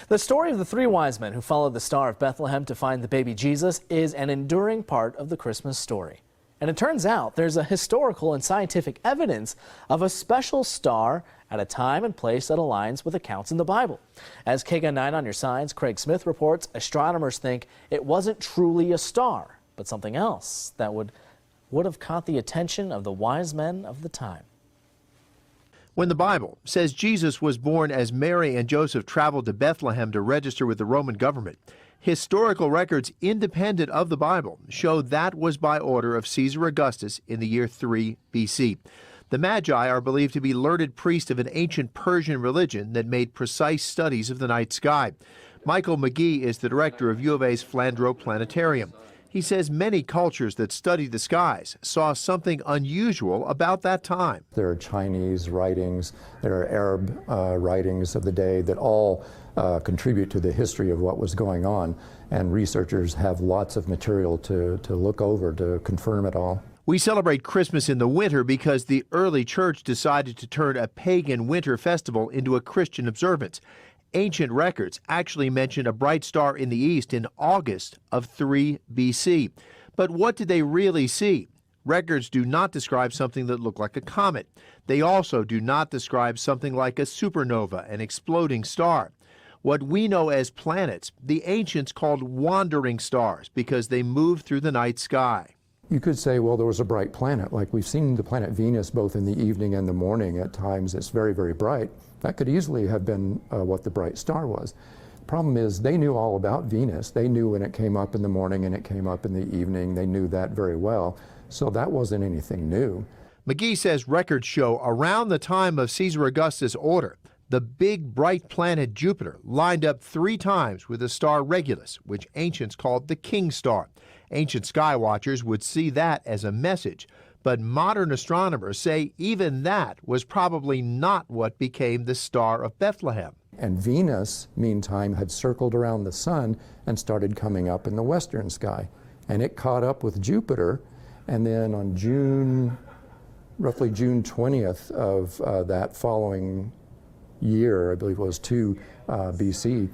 The story of the three wise men who followed the Star of Bethlehem to find the baby Jesus is an enduring part of the Christmas story. And it turns out there's a historical and scientific evidence of a special star at a time and place that aligns with accounts in the Bible. As KGUN 9 on your sides, Craig Smith reports astronomers think it wasn't truly a star, but something else that would have caught the attention of the wise men of the time. When the Bible says Jesus was born as Mary and Joseph traveled to Bethlehem to register with the Roman government, historical records independent of the Bible show that was by order of Caesar Augustus in the year 3 BC. The Magi are believed to be learned priests of an ancient Persian religion that made precise studies of the night sky. Michael McGee is the director of U of A's Flandreau Planetarium. He says many cultures that studied the skies saw something unusual about that time. There are Chinese writings, there are Arab writings of the day that all contribute to the history of what was going on, and researchers have lots of material to look over to confirm it all. We celebrate Christmas in the winter because the early church decided to turn a pagan winter festival into a Christian observance. Ancient records actually mention a bright star in the east in August of 3 BC. But what did they really see? Records do not describe something that looked like a comet. They also do not describe something like a supernova, an exploding star. What we know as planets, the ancients called wandering stars because they moved through the night sky. You could say, well, there was a bright planet, like we've seen the planet Venus both in the evening and the morning. At times it's very, very bright. That could easily have been what the bright star was. The problem is they knew all about Venus. They knew when it came up in the morning and it came up in the evening. They knew that very well. So that wasn't anything new. McGee says records show around the time of Caesar Augustus' order, the big bright planet Jupiter lined up 3 times with the star Regulus, which ancients called the King Star. Ancient sky watchers would see that as a message, but modern astronomers say even that was probably not what became the Star of Bethlehem. And Venus, meantime, had circled around the sun and started coming up in the western sky. And it caught up with Jupiter, and then on roughly June 20th of that following year, I believe it was 2 BC,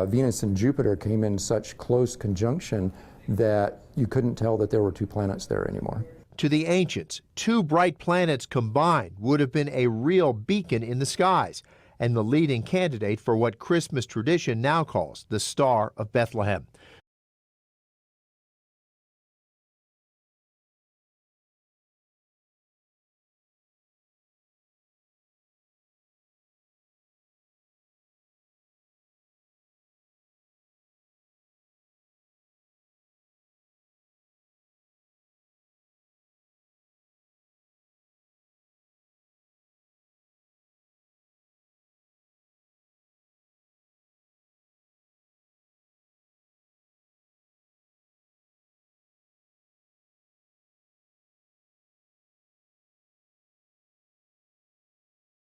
Venus and Jupiter came in such close conjunction that you couldn't tell that there were 2 planets there anymore. To the ancients, 2 bright planets combined would have been a real beacon in the skies and the leading candidate for what Christmas tradition now calls the Star of Bethlehem.